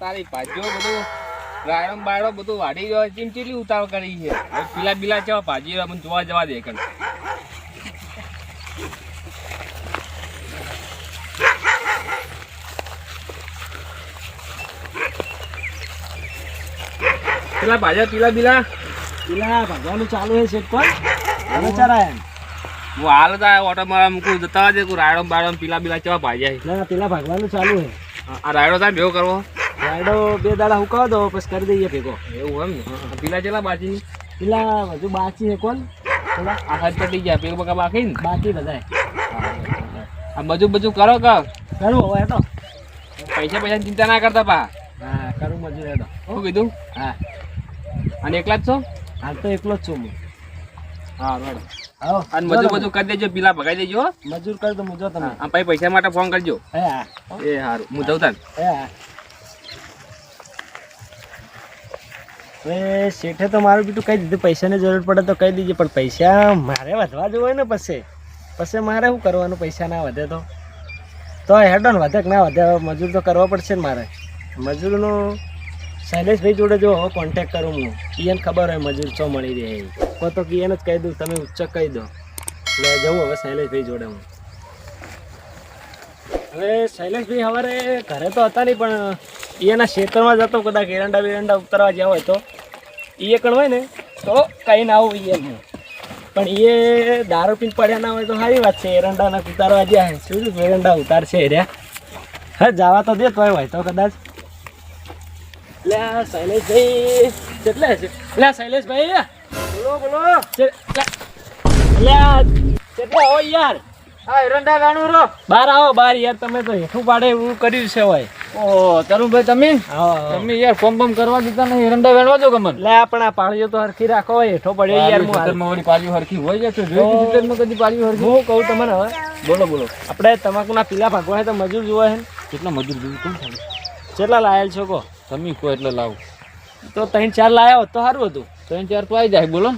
તારી ભાજીઓ બધું રાયડો બાયડો બધું વાડી ગયો ચીમચીલી ઉતાવળ કરી છે. પીલા બીલા કેવા ભાજી મને જોવા જવા દે કણ. પેલા ભાજા પીલા બીલા ભગવાનું ચાલુ છે શેઠ કોણ તમે ચરાય હું હાલ તા ઓટો મારા મૂકું જતા દે રાયડો બાયડો પીલા બીલા કેવા ભાજ્યા ના પેલા ભગવાનું ચાલુ છે. આ રાયડો થાય ભેગો કરવો રાયડો 2 દાડા હુકાવ દો પછી કરી દઈએ ભેગો. એવું એમ ને. પીલા ચેલા બાજી પેલા હજુ બાકી છે કોણ થોડા આ હાથ પટી ગયા પેલું બકા બાકી ને બાકી બધાય. આ મજૂર કરો કર કરું હવે હેડો. પૈસા ચિંતા ના કરતા પા. હા કરું મજૂર હેડો. શું કીધું? હા અને એકલા જ છો? હાલ તો એકલો જ છું હું. હા બરાબર. આવો અને મજૂર કરી દેજો પીલા ભગાઈ દેજો. મજૂર કરી દો મુજો તમે. આમ પછી પૈસા માટે ફોન કરજો. હા એ સારું હું જઉં તાન. હા હવે શેઠે તો મારું બીજું કહી દીધું પૈસાની જરૂર પડે તો કહી દીજે, પણ પૈસા મારે વધવા જ હોય ને પછી મારે શું કરવાનું પૈસા ના વધે તો હેડો ને વધે કે ના વધે મજૂર તો કરવા પડશે ને મારે. મજૂરનો શૈલેષભાઈ જોડે જો હવે કોન્ટેક્ટ કરું હું, એને ખબર હોય મજૂર ચો મળી રહે તો એને જ કહી દઉં તમે ઉચ્ચ કહી દો એટલે જવું હવે શૈલેષભાઈ જોડે હું. હવે શૈલેષભાઈ સવારે ઘરે તો હતા નહીં પણ એના ખેતરમાં જતો કદાચ એરંડા ઉતરવા જ્યાં હોય તો એ કણ હોય ને તો કંઈ ના આવું એમ પણ એ દારૂ પીને પડ્યા ના હોય તો સારી વાત છે. એરંડાના ઉતારવા જ્યાં શું એરંડા ઉતારશે રહ્યા હા જવા તો દે તોય હોય તો કદાચ. એટલે શૈલેષભાઈ કેટલે છે? એટલે શૈલેષભાઈ બોલો એટલે કેટલા હોય યાર? હા એરંડા વેણું રો બહાર આવો બહાર યાર, તમે તો હેઠું પાડે એવું કર્યું છે હોય. ઓહ તરુણભાઈ તમે યાર ફોન બમ કરવા દીધા નહીં, એરંડા વેણવા દો ગમન. લે પણ આ પાળીઓ તો હરખી રાખો હોય હેઠો પડ્યો યાર. મારી પાળીઓ હરખી હોય છે જોઈ કદી પાળીઓ હરખી. હું કહું તમને હવે બોલો આપણે તમાકુના પીલા ભાગવા તો મજૂર જોવા છે ને. કેટલા મજૂર જોયું કોણ થાય? કેટલા લાયેલ છો કહો? તમે કહો એટલે લાવું તો 3-4 લાયા હોત તો સારું હતું. 3-4 તો આવી જાય બોલો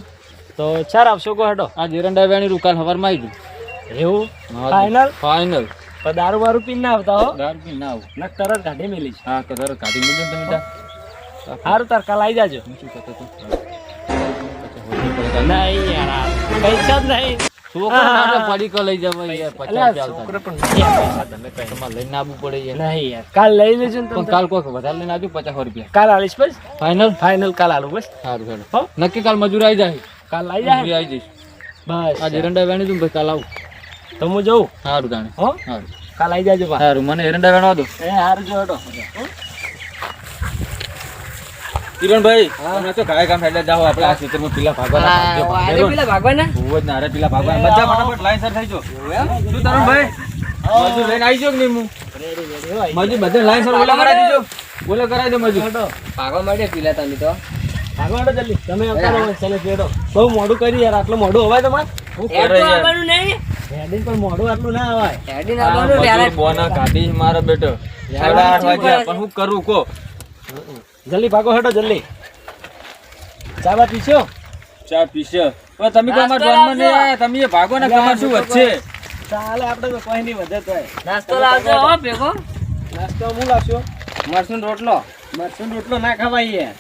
તો 4 આવશો કહો હેડો. આ એરંડા વેણી રૂકાલ હવારમાં આવી ગયું. એવું ફાઇનલ? ફાઇનલ. પણ દારૂ બારૂ પીને ના આવતા હો. દારૂ પીને ના આવું. ને તરત કાઢી મેલી છે. હા તરત કાઢી મેલી તમે સારું તાર કાલ આવી જાજો. શું કહેતો તો નહીં યાર પૈસા જ નહીં. છોકરા પડી ક લઈ જવા યાર 50 છોકરા ચાલતા પણ પૈસા તમે કઈ તમારે લઈને આવવું પડે યાર. નહીં યાર કાલ લઈ લેજો ને પણ તમે. કાલ કોઈ વધારે લઈને આવજો 50 રૂપિયા. કાલ આલીશ બસ ફાઇનલ કાલ આલું બસ. સારું હો? સારું નક્કી કાલ મજૂર આવી જાય. કાલ આવી જાય મજૂરી આવી જઈશ. બસ આ એરંડા વેણી દઉં ભાઈ કાલ આવું. તો હું જઉં. સારું જાણે. હો સારું કાલ આવી જાજો બા. સારું મને એરંડા વેણવા દો. એ સારું જો હેડો. કિરણભાઈ તમે તો કાય કામ એટલે જાઓ આપણે આ ક્ષેત્રમાં પીલા ભાગવાના પેલા ભાગવાના બહુ જ નારે પીલા ભાગવાના બધા ફટાફટ લાઈન સર થઈ જો. શું તરુણભાઈ મજૂર લઈને આવી જો કે નહીં? હું મજૂર બધે લાઈન સર બોલા કરાવી દેજો. બોલે કરાવી દો મજૂર. ભાગવા માટે પીલા તમે તો ભાગો હેડો જલ્દી તમે આવતા રહો. ચાલે હેડો. બહુ મોડું કરી યાર, આટલું મોડું હવાય તમારે? હું હેડ કરે તો યાર આવવાનું નહીં. હેડીને પણ મોડું આટલું ના હવાય. હેડી ના આવવાનું ત્યારે મજૂર બોના કાઢી મારો બેટો 8:30 વાગ્યા પણ હું કરું કો. જલ્દી ભાગો હેડો જલ્દી. ચા બા પીશો? ચા પીશે પણ તમે કોઈ અમારા જોનમાં નહીં આયા. તમે એ ભાગો ને તમારે શું વચ્ચે? ચાલે આપણે તો કોઈ નહીં વધે તોય. નાસ્તો લાવજો હો ભેગો. નાસ્તો હું લાવશો? મરસું રોટલો મરચું રોટલો ના ખવાય યાર.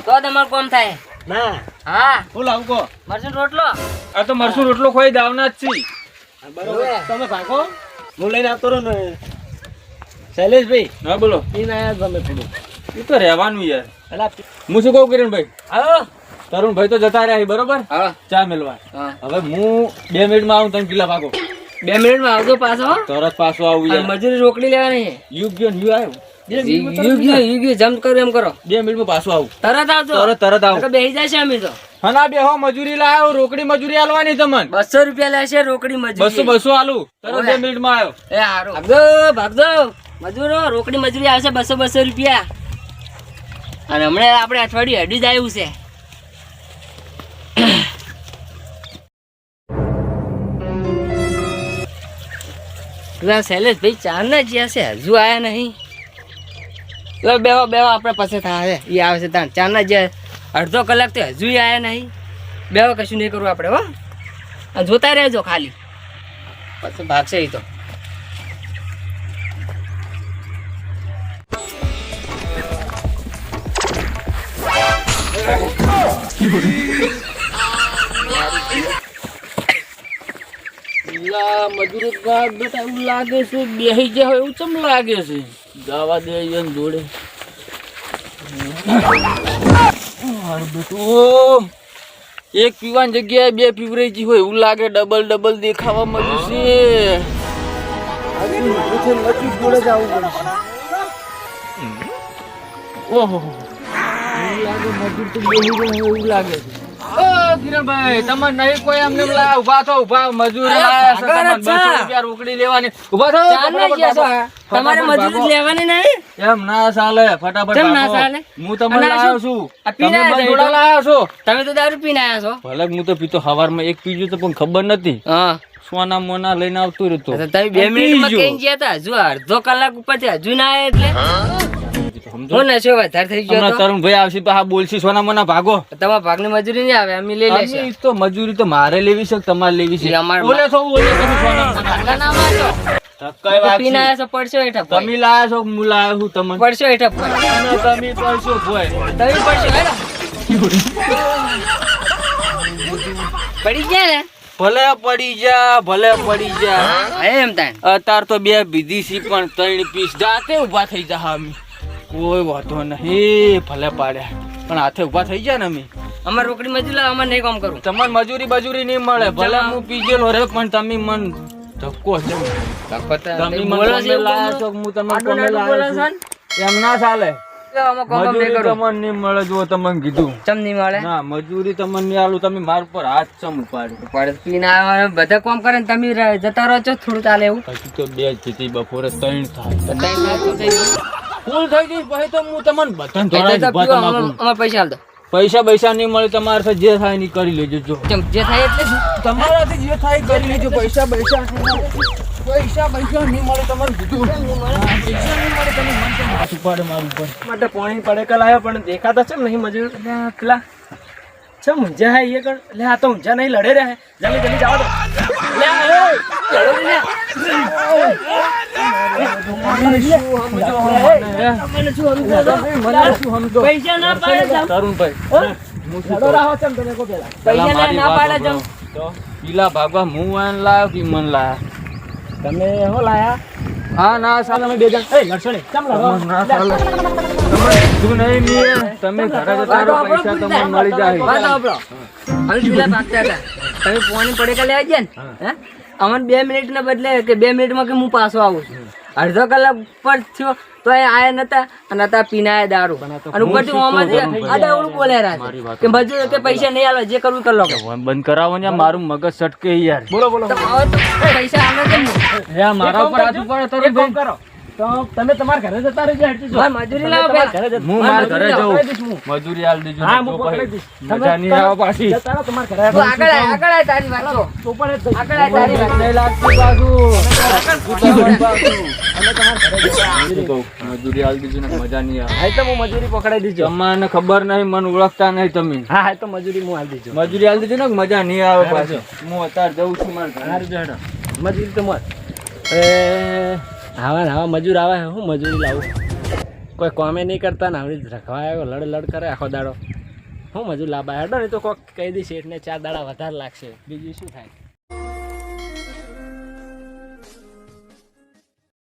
તો તમારું કોમ થાય. ના હા હું લાવું કહો. મરસું રોટલો આ તો મરસું રોટલો ખોઈ દાવના જ છે. બરોબર તમે ભાગો હું લઈને આવતો રહું ને. શૈલેષભાઈ હા બોલો. પીને આયા તમે થોડું. એ તો રહેવાનું યાર. અલા હું શું કહું કિરણભાઈ? આવો. તરુણભાઈ તો જતા રહ્યા છે, બરોબર હા ચા મેળવા. હા હવે હું 2 મિનિટમાં આવું, તમે પીલા ભાગો. 2 મિનિટમાં આવજો પાછો હો. તરત પાછો આવું આ યાર. મજૂરી રોકડી લેવાની છે. યુગ્ય ન્યુ આવ્યો. યુગ્ય જમ્પ કરો એમ કરો. 2 મિનિટમાં પાછો આવું. તરત આવજો. તરત આવું. નકર બેસી જશે અમે તો. હા ના બેહો મજૂરી લાવ્યો. રોકડી મજૂરી આલવાની તમને 200 રૂપિયા લેશે રોકડી મજૂરી. 200 આલું. તરત 2 મિનિટમાં આવ્યો. એ હારું ભાગજો મજૂરો. રોકડી મજૂરી આવશે 200 રૂપિયા. અને હમણાં આપણે અઠવાડિયું હેડી જ આવ્યું છે. પેલા શૈલેષભાઈ ચાર ના જ્યાં છે હજુ આયા નહીં. બેહો આપણે પછી થાય એ આવે છે તાણ. ચાર ના જ્યાં અડધો કલાક તો હજુ આયા નહીં. બેહો કશું નહીં કરવું આપણે હો. અને જોતા રહેજો ખાલી પછી ભાગશે એ તો. લા મજૂરી ગાડ બેટા એવું લાગે છે બેહી જાય એવું ચમ લાગે છે જવા દે એને જોડે બેટું એક પીવાની જગ્યાએ બે પીવરાઈ હોય એવું લાગે ડબલ ડબલ દેખાવા મળ્યું છે જોડે જવું પડશે. ઓહો એવું લાગે મજૂર તો બેહી ગયો એવું લાગે છે ઓ કિરણભાઈ તમને નહીં કોઈ એમને બોલાયા ઉભા થો ઉભા મજૂરી લાયા છે તમને 200 રૂપિયા રોકડી લેવાની ઉભા થો ચારના જ્યાં છો તમારે મજૂરી લેવાની નહીં એમ ના ચાલે ફટાફટ કેમ ના ભાગો. ચાલે? હું તમને અને આ લાવ્યો શું? છું આ પીને તમે આવ્યા બંધોડા છો? લાવ્યા છો તમે તો દારૂ પીને આવ્યા છો ભલે હું તો પીતો હવારમાં એક પીજો તો પણ ખબર નથી હા સોના મોના લઈને આવતો રહેતો તો તમે 2 મિનિટમાં કઈ ગયા હતા હજુ અડધો કલાક ઉપરથી હજુ ના આવ્યા એટલે હું નશો વધારે થઈ ગયો હમણાં તો તરુણભાઈ આવશે તો હા બોલશી સોના મોના ભાગો તમારા ભાગની મજૂરી નહીં આવે અમે લઈ લેશે અમે તો મજૂરી તો મારે લેવી છે કે તમારે લેવી છે એ અમારે બોલે છો બોલે તમે સોના મોના ભાગલા ના મારજો કઈ વાત પીને છે? આવ્યા છો પડશો હેઠા તમે લાયા છો કે હું લાયો છું તમને પડશો હેઠા અને તમે પડશો ભોય તમે પડશો હેઠા પડી ગયા ને ભલે પડી જા ભલે પડી જા એમ તાન અત્યાર તો બે બીધી સી પણ 3 પીસ જાતે ઊભા થઈ જા અમે કોઈ વાંધો નહીં ભલે પાડ્યા પણ હાથે ઊભા થઈ ગયા ને અમે અમારે રોકડી મજૂરી લાવો અમારે નહીં કામ કરવું તમને મજૂરી બજૂરી નહીં મળે ભલે હું પીજેલો રે પણ તમે મન ધક્કો છે તમે મને બોલો કોમે લાયા છો કે હું તમને કોમે લાયો છું એમ ના ચાલે અમે કામ નહીં મજૂરી કરું તમને નહીં મળે જો તમને કીધું ચમ નહીં મળે ના મજૂરી તમને નહીં આલું તમે માર પર હાથ ચમ ઉપાડ્યો પડે પીને આવ્યા બધા કામ કરે ને તમે જતા રહો છો થોડું ચાલે એવું પછી તો બે જીતી બપોરે 3 થાય તો તઈ ના તો થઈ ગયું. ફૂલ થઈ ગઈ પછી તો હું તમને બધાને એટલે ધોરાઈ તો ઊભા પીવો, તમાકુ. અમારે પૈસા હાલ દો પૈસા નહીં મળે તમારે સાથે જે થાય ની કરી લેજો જો ચમ જે થાય એટલે શું? તમારાથી જે થાય કરી લેજો પૈસા નહીં મળે તમારે કીધું પૈસા નહીં મળે તમે મન કેમ હાથ ઉપાડે મારું ઉપર માટે પોણી પડે લાવ્યો પણ દેખાતા છે નહીં મજૂર એટલે પેલા છે ઊંઝા હે એ કણ એટલે આ તો ઊંઝા નહીં લડે રહ્યા જલ્દી જલ્દી જાઓ તો લે આ, એ, લડો ને. મને શું સમજો? પૈસા ના પાડે ચમ. તરુણભાઈ લડો રાહો ચમ તમે કો પેલા પૈસા ના પાડે ચમ. તો પીલા ભાગવા હું આને લાયો કે મન લાયા તમે હો લાયા હા ના સાલ અમે બે જણ એ લડશો નહીં ચમ લડો ના ચાલે. તમે કીધું નહીં મેં. તમે ઘરે જતા રહો, પૈસા તમને મળી જાય વાત સાંભળો. અમે પેલા ભાગતા હતા તમે પોણી પડેકા લેવા ગયા ને હે અમને 2 મિનિટ ના બદલે કે 2 મિનિટમાં કે હું પાછો આવું છું અડધો કલાક પર થયો તો એ આયા નતા અને હતા પીના દારૂ અને ઉપરથી ઓમાં જ આ દારૂ બોલે રહ્યા કે મજૂર કે પૈસા નહીં આલો જે કરવું કરી લો કે. બંધ કરાવો ને મારું મગજ સટકે યાર બોલો બોલો તો આવો તો પૈસા આલો કેમ નહીં? હે મારા ઉપર હાથ ઉપાડે એક કામ તરુણભાઈ કરો તો તમે તમારા ઘરે જતા રહેજો હેઠી જો. ભાઈ મજૂરી લાવો તમારા પેલા. ઘરે જતા- હું મારા ઘરે મજૂરી જાઉં. પકડાઈ દઈશ હું. મજૂરી આલ દેજો હા ને હું તો પકડાઈ પછી દઈશ. મજા નહીં આવે પાછી જતા રહો તમારા ઘરે. તું આગળ આય તારી વાત કરો. તો પણ એ જ આગળ આય તારી વાત. નહીં લાગતું પાછું. મજૂરી આલ દેજો ને મજા નહીં આવે હા તો હું મજૂરી પકડાઈ દીજો. તમને ખબર નહીં મને ઓળખતા નહીં તમે હા હા તો મજૂરી હું આલ દીજો. મજૂરી આલ દેજો ને કે મજા નહીં આવે પાછી હું અત્યારે જઉં છું મારા ઘરે. હારું જો હેડો. મજૂરી તો મત એ આવા મજૂર આવે છે, હું મજૂરી લાવું કોઈ કામે નહીં કરતા ને આવડી રખવા આવ્યો લડ કરે આખો દાડો હું મજૂર લાવવા હેડો ને તો કોઈક કહી દઈશ શેઠને 4 દાડા વધારે લાગશે બીજું શું થાય.